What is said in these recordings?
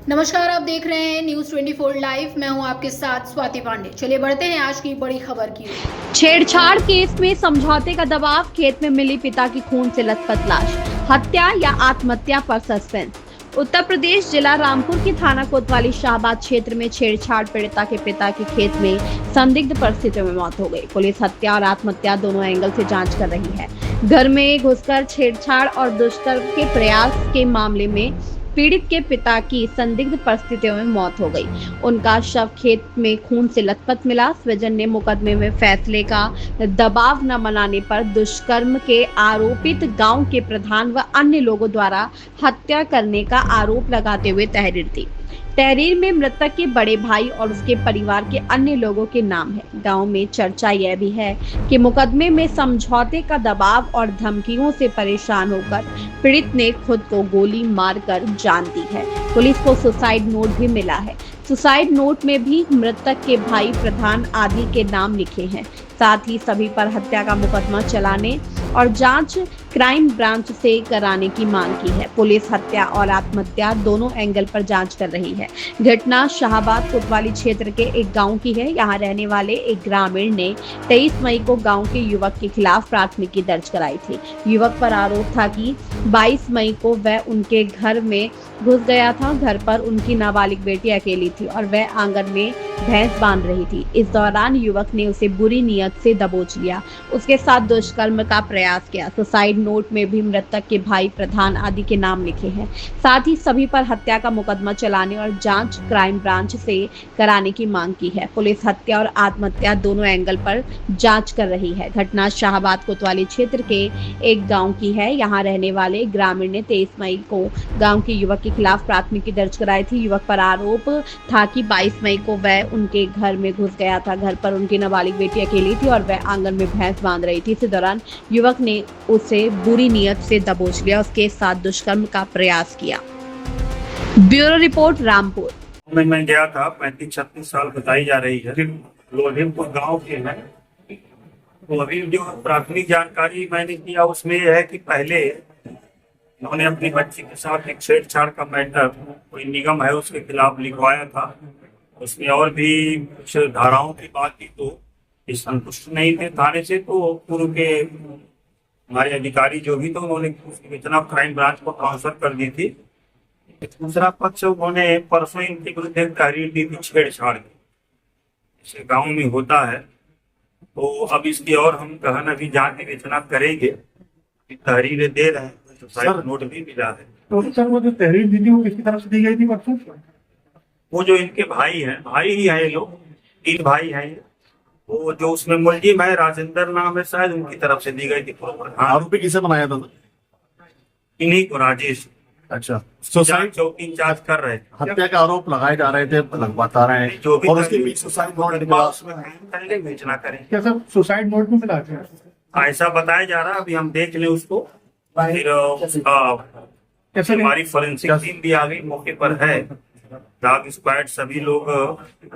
नमस्कार, आप देख रहे हैं न्यूज़ 24 लाइव। मैं हूं आपके साथ स्वाति पांडे। चलिए बढ़ते हैं आज की बड़ी खबर की। छेड़छाड़ केस में समझौते का दबाव, खेत में मिली पिता की खून से लथपथ लाश, हत्या या आत्महत्या पर सस्पेंस। उत्तर प्रदेश जिला रामपुर की थाना कोतवाली शाहबाद क्षेत्र में छेड़छाड़ पीड़िता के पिता की खेत में संदिग्ध परिस्थितियों में मौत हो गई। पुलिस हत्या और आत्महत्या दोनों एंगल से जांच कर रही है। घर में घुसकर छेड़छाड़ और दुष्कर्म के प्रयास के मामले में पीड़ित के पिता की संदिग्ध परिस्थितियों में मौत हो गई। उनका शव खेत में खून से लथपथ मिला। स्वजन ने मुकदमे में फैसले का दबाव न बनाने पर दुष्कर्म के आरोपित गांव के प्रधान व अन्य लोगों द्वारा हत्या करने का आरोप लगाते हुए तहरीर दी। तहरीर में मृतक के बड़े भाई और उसके परिवार के अन्य लोगों के नाम है। गांव में चर्चा यह भी है कि मुकदमे में समझौते का दबाव और धमकियों से परेशान होकर पीड़ित ने खुद को गोली मारकर जान दी है। पुलिस को सुसाइड नोट भी मिला है। सुसाइड नोट में भी मृतक के भाई, प्रधान आदि के नाम लिखे हैं। साथ ही सभी पर हत्या का मुकदमा चलाने और जांच क्राइम ब्रांच से कराने की मांग की है। पुलिस हत्या और आत्महत्या दोनों एंगल पर जांच कर रही है। घटना शाहबाद कोतवाली क्षेत्र के एक गांव की है। यहां रहने वाले एक ग्रामीण ने 23 मई को गांव के युवक के खिलाफ प्राथमिकी दर्ज कराई थी। युवक पर आरोप था कि 22 मई को वह उनके घर में घुस गया था। घर पर उनकी नाबालिग बेटी अकेली थी और वह आंगन में भैंस बांध रही थी। इस दौरान युवक ने उसे बुरी नीयत से दबोच लिया, उसके साथ दुष्कर्म का प्रयास किया। सुसाइड नोट में भी मृतक के भाई, प्रधान आदि के नाम लिखे हैं। साथ ही सभी पर हत्या का मुकदमा चलाने और जांच क्राइम ब्रांच से कराने की मांग की है। पुलिस हत्या और आत्महत्या दोनों एंगल पर जांच कर रही है। घटना शाहबाद कोतवाली क्षेत्र के एक गाँव की है। यहाँ रहने वाले ग्रामीण ने 23 मई को गाँव के युवक के खिलाफ प्राथमिकी दर्ज कराई थी। युवक पर आरोप था कि 22 मई को वह उनके घर में घुस गया था। घर पर उनकी नाबालिग बेटी अकेली थी और वह आंगन में भैंस बांध रही थी। इसी दौरान युवक ने उसे बुरी नीयत से दबोच लिया, उसके साथ दुष्कर्म का प्रयास किया। Bureau report, Rampur. मैं गया था, 35-36 साल बताई जा रही है। लोधीपुर गांव के हैं। तो अभी जो प्राथमिक जानकारी मैंने किया उसमें यह है कि पहले उन्होंने अपनी बच्ची के साथ एक छेड़छाड़ का मैटर कोई निगम है उसके खिलाफ लिखवाया था। उसमें और भी कुछ धाराओं की बात की तो संतुष्ट नहीं थे थाने से, तो पूर्व के हमारे अधिकारी जो भी थे उन्होंने उसकी सूचना क्राइम ब्रांच को ट्रांसफर कर दी थी। दूसरा पक्ष उन्होंने परसों इनके विरुद्ध एक तहरीर दी थी छेड़छाड़ की, जैसे गाँव में होता है। तो अब इसकी और हम गहन अभी जांच विवेचना करेंगे। तहरीरें दे रहे हैं, सुसाइड नोट भी मिला है। तो सर वो जो तहरीर दी थी वो किसकी तरफ से दी गई थी? वो जो इनके भाई हैं, भाई ही हैं ये लोग, 3 भाई हैं। वो जो उसमें मुलजिम है, राजेंद्र नाम है शायद, उनकी तरफ से दी गई थी। आरोपी किसे बनाया था? इन्हीं को, राजेश। अच्छा, सुसाइड चौकी इंचार्ज कर रहे थे। हत्या के आरोप लगाए जा रहे थे, बता रहे हैं जो भी और उसके बीच सुसाइड नोट निकला। पहले विवेचना करें। क्या सर सुसाइड नोट में मिला? ऐसा बताया जा रहा है, अभी हम देख लें उसको। फिर हमारी फोरेंसिक टीम भी आ गई, मौके पर है। डॉग स्क्वाड सभी लोग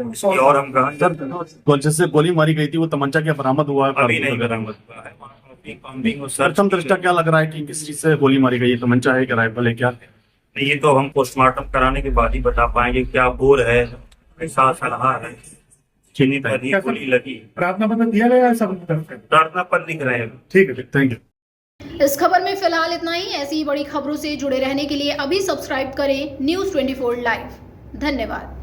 इसकी और हम गहन जैसे गोली मारी गई थी वो तमंचा क्या बरामद हुआ है? अभी नहीं बरामद हुआ है। प्रथम दृष्टया क्या लग रहा है कि किस चीज से गोली मारी गई है? तमंचा है, राइफल है, क्या? ये तो हम पोस्टमार्टम कराने के बाद ही बता पाएंगे। क्या बोर है, कैसा सलाह है, चीनी पर ही गोली लगी। प्रार्थना पत्र दिया गया है सब? प्रार्थना पर लिख रहे हैं। ठीक है, थैंक यू। इस खबर में फिलहाल इतना ही। ऐसी ही बड़ी खबरों से जुड़े रहने के लिए अभी सब्सक्राइब करें न्यूज़ 24 लाइव। धन्यवाद।